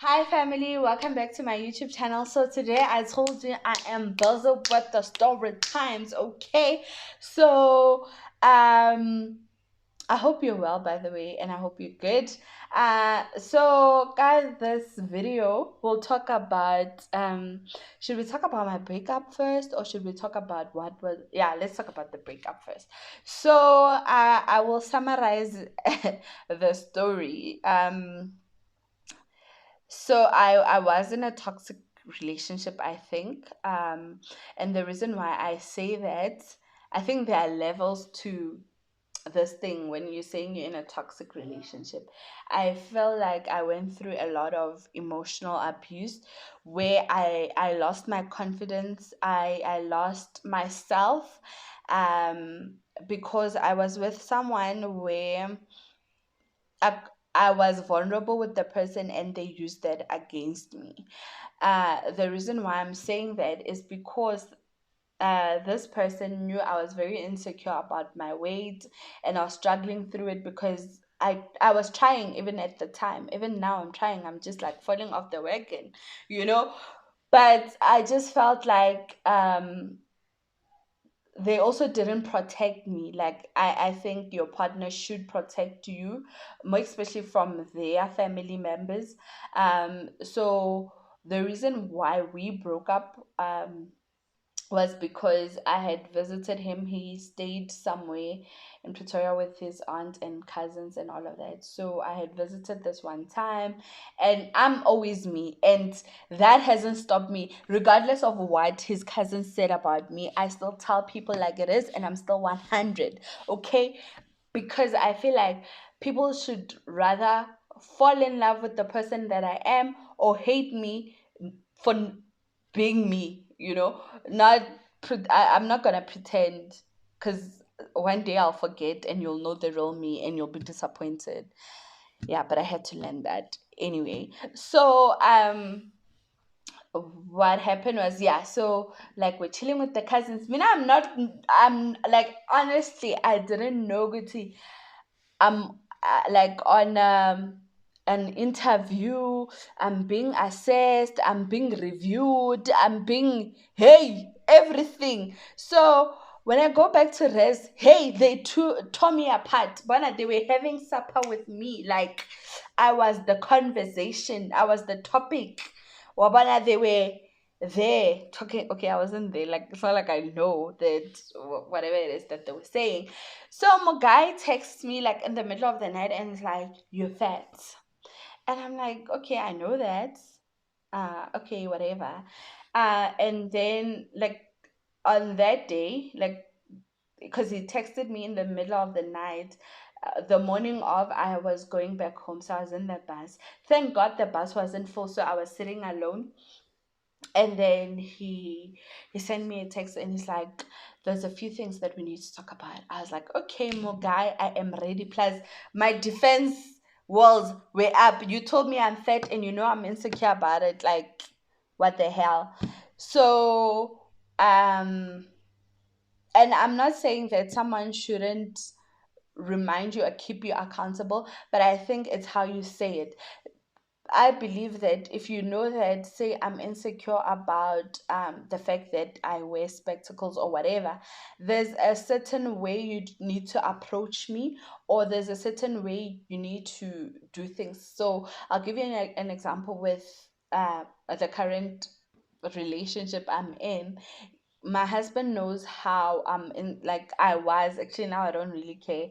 Hi family, welcome back to my YouTube channel. So today I told you I am busy with the story times, okay? So I hope you're well, by the way, and I hope you're good. So guys, this video will talk about should we talk about my breakup first, or should we talk about what was yeah, let's talk about the breakup first. So I will summarize the story. So I was in a toxic relationship, I think. And the reason why I say that, I think there are levels to this thing when you're saying you're in a toxic relationship. I felt like I went through a lot of emotional abuse where I lost my confidence, I lost myself, um because I was with someone where I, I was vulnerable with the person and they used that against me. The reason why I'm saying that is because this person knew I was very insecure about my weight, and I was struggling through it because I was trying. Even at the time, even now I'm trying. I'm just like falling off the wagon, you know. But I just felt like they also didn't protect me. Like I think your partner should protect you, more especially from their family members. So the reason why we broke up was because I had visited him. He stayed somewhere in Pretoria with his aunt and cousins and all of that. So I had visited this one time, and I'm always me, and that hasn't stopped me. Regardless of what his cousins said about me, I still tell people like it is, and I'm still 100, okay? Because I feel like people should rather fall in love with the person that I am or hate me for being me, not I'm not gonna pretend, because one day I'll forget and you'll know the real me and you'll be disappointed. Yeah, but I had to learn that anyway. So what happened was, yeah, so like we're chilling with the cousins. I'm like, honestly, I didn't know Guti. I'm like on an interview, I'm being assessed, I'm being reviewed, I'm being, hey, everything. So when I go back to rest, hey, they tore me apart. But they were having supper with me. Like I was the conversation, I was the topic. Wabana, they were there talking. Okay, I wasn't there. Like, it's not like I know that whatever it is that they were saying. So my guy texts me like in the middle of the night and is like, "You're fat," and I'm like, "Okay, I know that. Okay, whatever." And then like on that day, like because he texted me in the middle of the night. The morning of, I was going back home, so I was in the bus. Thank God the bus wasn't full, so I was sitting alone. And then he sent me a text and he's like, there's a few things that we need to talk about. I was like, okay, mo guy, I am ready. Plus my defense walls were up. You told me I'm fat and I'm insecure about it. Like, what the hell? So and I'm not saying that someone shouldn't remind you or keep you accountable, but I think it's how you say it. I believe that if you know that, say, I'm insecure about the fact that I wear spectacles or whatever, there's a certain way you need to approach me, or there's a certain way you need to do things. So I'll give you an example with the current relationship I'm in. My husband knows how I'm in, like I was actually, now I don't really care.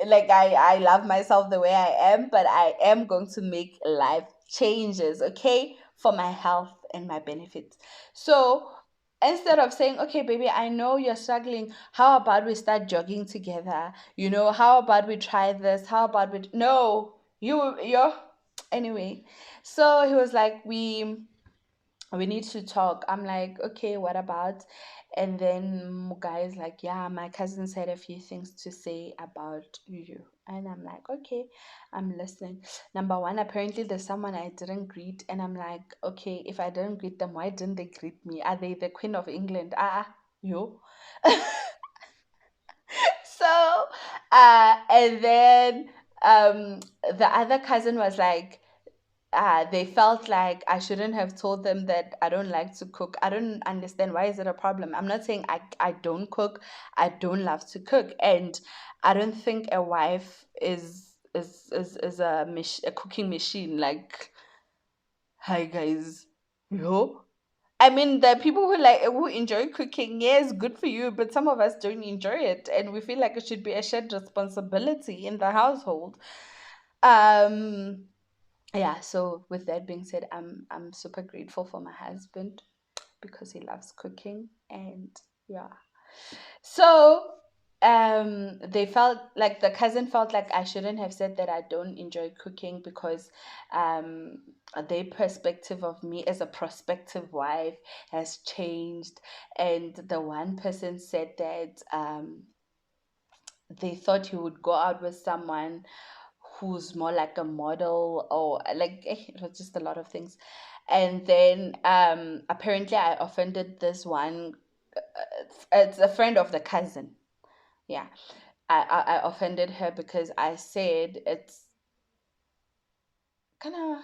Like I love myself the way I am, but I am going to make life changes, okay, for my health and my benefits. So instead of saying, okay baby, I know you're struggling, how about we start jogging together, how about we try this, how about we no, you're anyway. So he was like, we need to talk. I'm like, okay, what about? And then guy is like, yeah, my cousins had a few things to say about you. And I'm like, okay, I'm listening. Number one, apparently there's someone I didn't greet. And I'm like, okay, if I didn't greet them, why didn't they greet me? Are they the Queen of England? You. So, and then the other cousin was like, they felt like I shouldn't have told them that I don't like to cook. I don't understand, why is it a problem? I'm not saying I don't cook. I don't love to cook, and I don't think a wife is a cooking machine. Like, hi guys, yo. I mean, the people who enjoy cooking, yes, good for you. But some of us don't enjoy it, and we feel like it should be a shared responsibility in the household. Um, yeah. So with that being said, I'm super grateful for my husband because he loves cooking, and yeah. So they felt like the cousin felt like I shouldn't have said that I don't enjoy cooking because um their perspective of me as a prospective wife has changed. And the one person said that they thought he would go out with someone who's more like a model, or like it was just a lot of things. And then apparently I offended this one. It's a friend of the cousin. Yeah, I offended her because I said it's kind of,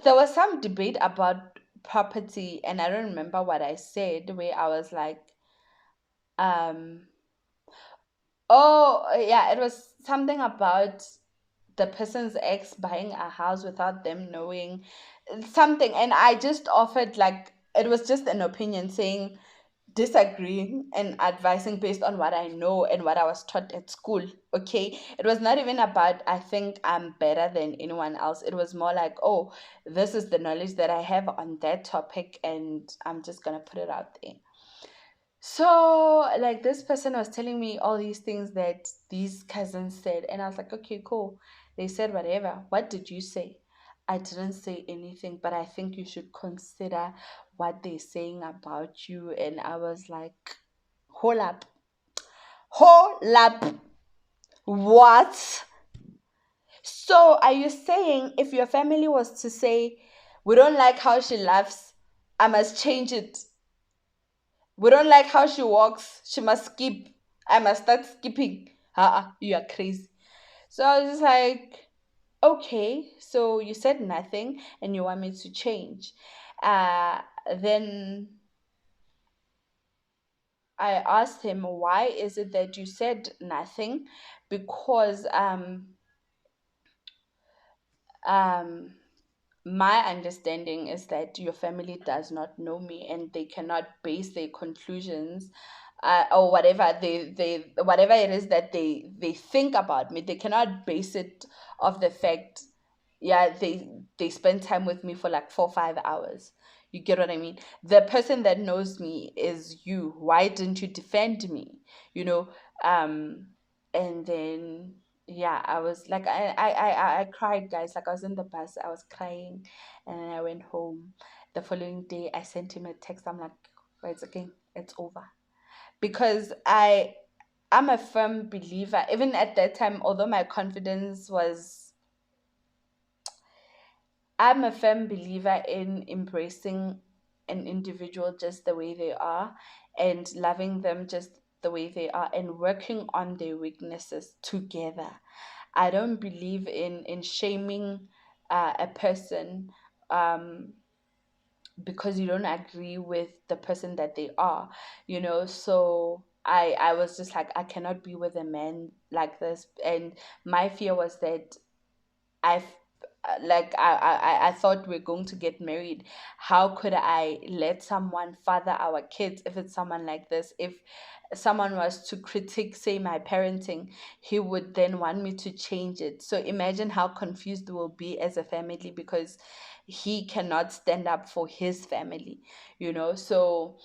there was some debate about property, and I don't remember what I said, where I was like, um oh yeah, it was something about the person's ex buying a house without them knowing something. And I just offered, like, it was just an opinion, saying, disagreeing and advising based on what I know and what I was taught at school. Okay. It was not even about I think I'm better than anyone else. It was more like, oh, this is the knowledge that I have on that topic, and I'm just gonna put it out there. So, like, this person was telling me all these things that these cousins said, and I was like, okay, cool. They said whatever. What did you say? I didn't say anything, but I think you should consider what they're saying about you. And I was like, hold up, hold up. What? So, are you saying if your family was to say, we don't like how she laughs, I must change it? We don't like how she walks. She must skip. I must start skipping. You are crazy. So I was just like, okay, so you said nothing and you want me to change. Uh, then I asked him, why is it that you said nothing? Because um my understanding is that your family does not know me, and they cannot base their conclusions, or whatever it is that they think about me, they cannot base it off the fact, yeah, they spend time with me for like 4 5 hours. You get what I mean? The person that knows me is you. Why didn't you defend me? you know um and then, yeah, I was like, I cried, guys. Like, I was in the bus, I was crying, and then I went home. The following day I sent him a text. I'm like, "Well, it's okay, it's over." Because I'm a firm believer, even at that time, although my confidence was, I'm a firm believer in embracing an individual just the way they are, and loving them just the way they are, and working on their weaknesses together. I don't believe in shaming a person um, because you don't agree with the person that they are. So I was just like, I cannot be with a man like this. And my fear was that I've like I thought we're going to get married. How could I let someone father our kids if it's someone like this? If someone was to critique, say, my parenting, he would then want me to change it. So imagine how confused we'll be as a family, because he cannot stand up for his family. So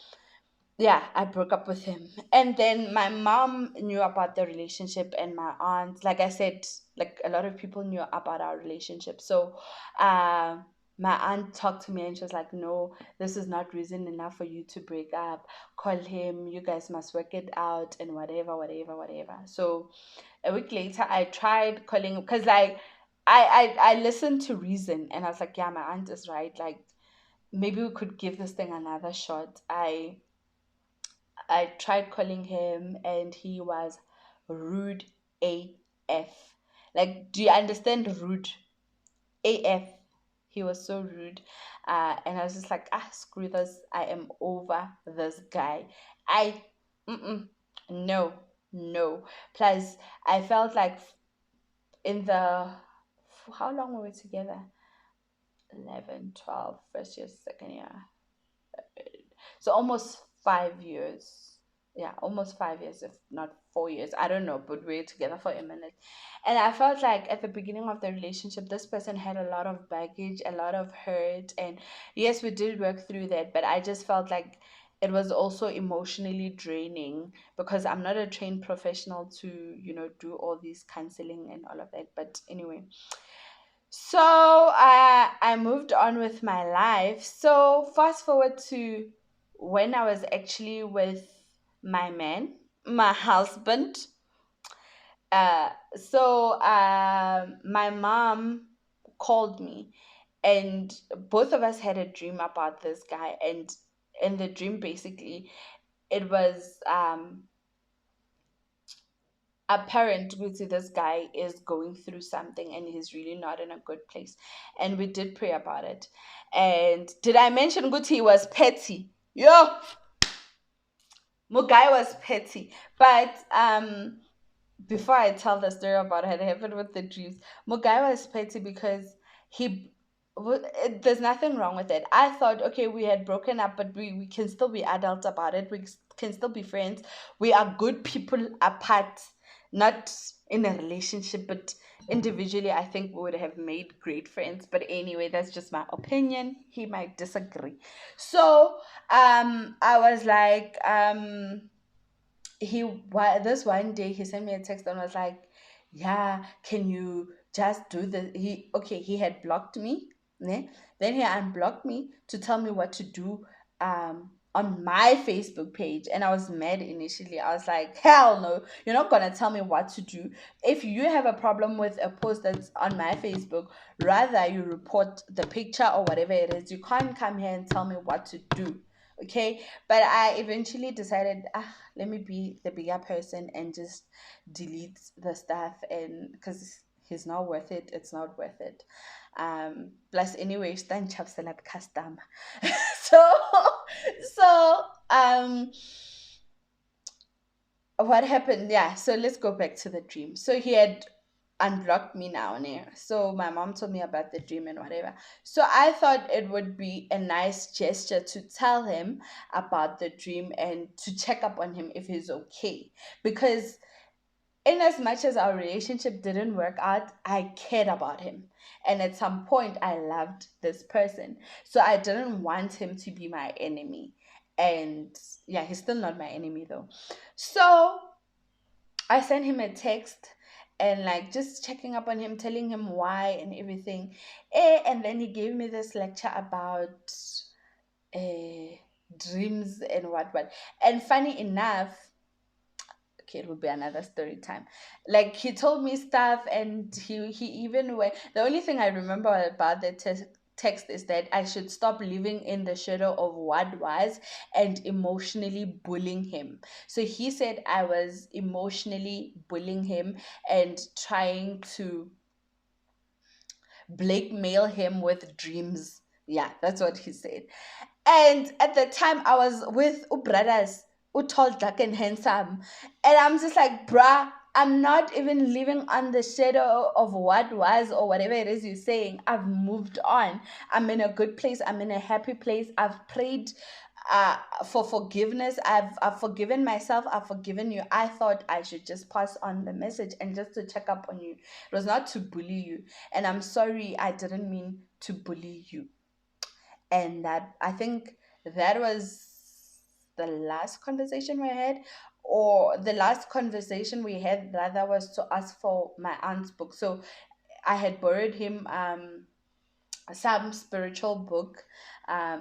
yeah, I broke up with him. And then my mom knew about the relationship, and my aunt, like I said, like a lot of people knew about our relationship. So uh my aunt talked to me, and she was like, no, this is not reason enough for you to break up. Call him, you guys must work it out, and whatever, whatever, whatever. So a week later I tried calling, because like I listened to reason, and I was like, yeah, my aunt is right. Like, maybe we could give this thing another shot. I tried calling him, and he was rude AF. Like, do you understand rude? AF. He was so rude. And I was just like, screw this. I am over this guy. I, mm-mm, no, no. Plus, I felt like in the, how long were we together? 11, 12, first year, second year. So almost 5 years. Yeah, almost 5 years, if not 4 years. I don't know, but we are together for a minute. And I felt like at the beginning of the relationship, this person had a lot of baggage, a lot of hurt. And yes, we did work through that, but I just felt like it was also emotionally draining because I'm not a trained professional to, do all these counseling and all of that. But anyway, so I moved on with my life. So fast forward to when I was actually with my man, my husband. My mom called me, and both of us had a dream about this guy. And in the dream, basically, it was apparent Guti, this guy is going through something and he's really not in a good place. And we did pray about it. And did I mention Guti was petty? Yo, my guy was petty. But before I tell the story about what happened with the dreams, Mugai was petty because he. There's nothing wrong with it. I thought, okay, we had broken up, but we can still be adults about it. We can still be friends. We are good people apart, not in a relationship, but individually, I think we would have made great friends. But anyway, that's just my opinion. He might disagree. So, I was like, this one day he sent me a text and was like, yeah, can you just do the he had blocked me, ne? Then he unblocked me to tell me what to do on my Facebook page. And I was mad initially. I was like, hell no, you're not gonna tell me what to do. If you have a problem with a post that's on my Facebook, rather you report the picture or whatever it is. You can't come here and tell me what to do. Okay, but I eventually decided, let me be the bigger person and just delete the stuff, and because he's not worth it, it's not worth it. Plus anyway, stand chapsel at customer. so so what happened? Yeah, so let's go back to the dream. So he had unblocked me now and here. So my mom told me about the dream and whatever. So I thought it would be a nice gesture to tell him about the dream and to check up on him if he's okay. Because in as much as our relationship didn't work out, I cared about him. And at some point I loved this person. So I didn't want him to be my enemy. And yeah, he's still not my enemy though. So I sent him a text and like just checking up on him, telling him why and everything. And then he gave me this lecture about uh, dreams and what. And funny enough, okay, it will be another story time. Like he told me stuff, and he even went. The only thing I remember about the text is that I should stop living in the shadow of what was and emotionally bullying him. So he said I was emotionally bullying him and trying to blackmail him with dreams. Yeah, that's what he said. And at the time, I was with brothers, tall, dark, and handsome. And I'm just like, bruh, I'm not even living on the shadow of what was or whatever it is you're saying. I've moved on. I'm in a good place. I'm in a happy place. I've prayed for forgiveness. I've forgiven myself. I've forgiven you. I thought I should just pass on the message and just to check up on you. It was not to bully you. And I'm sorry, I didn't mean to bully you. And that, I think that was the last conversation we had, or the last conversation we had rather was to ask for my aunt's book. So I had borrowed him some spiritual book.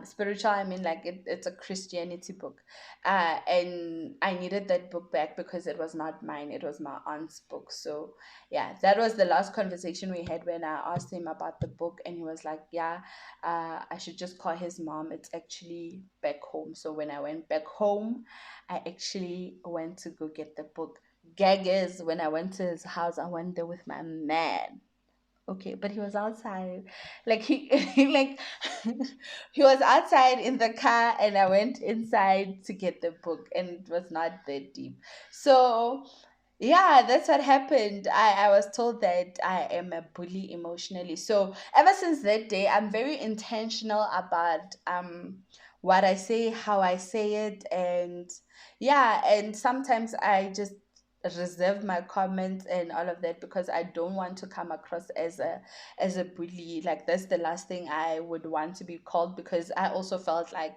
Spiritual, I mean, like it's a Christianity book. And I needed that book back because it was not mine, it was my aunt's book. So yeah, that was the last conversation we had when I asked him about the book, and he was like, yeah, I should just call his mom, it's actually back home. So when I went back home, I actually went to go get the book. Gag is, when I went to his house, I went there with my man. Okay, but he was outside. Like like he was outside in the car and I went inside to get the book and it was not that deep. So yeah, that's what happened. I was told that I am a bully emotionally. So ever since that day, I'm very intentional about what I say, how I say it, and yeah, and sometimes I just reserve my comments and all of that because I don't want to come across as a bully. Like that's the last thing I would want to be called because I also felt like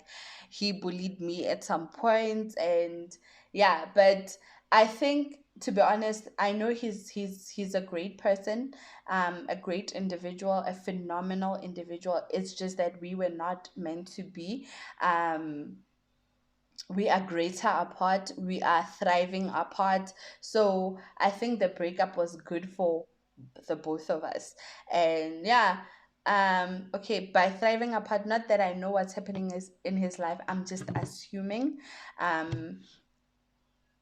he bullied me at some point and yeah, but I think to be honest, I know he's a great person, a great individual, a phenomenal individual. It's just that we were not meant to be. Um, we are greater apart. We are thriving apart. So I think the breakup was good for the both of us. And yeah, okay, by thriving apart, not that I know what's happening is in his life. I'm just assuming. Um,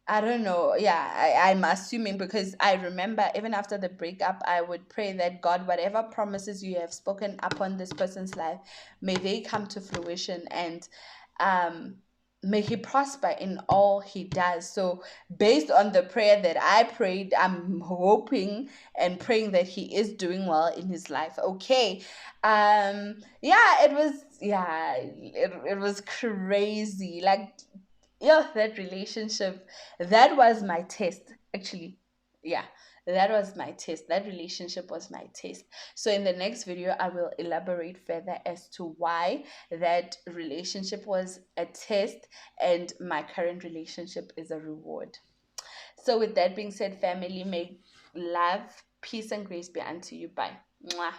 I don't know. Yeah, I'm assuming because I remember even after the breakup, I would pray that God, whatever promises you have spoken upon this person's life, may they come to fruition and um, may he prosper in all he does. So, based on the prayer that I prayed, I'm hoping and praying that he is doing well in his life. Okay. Yeah, it was crazy. Like yeah, that relationship, that was my test actually. Yeah, that was my test. That relationship was my test. So in the next video I will elaborate further as to why that relationship was a test and my current relationship is a reward. So with that being said, family, may love, peace and grace be unto you. Bye. Mwah.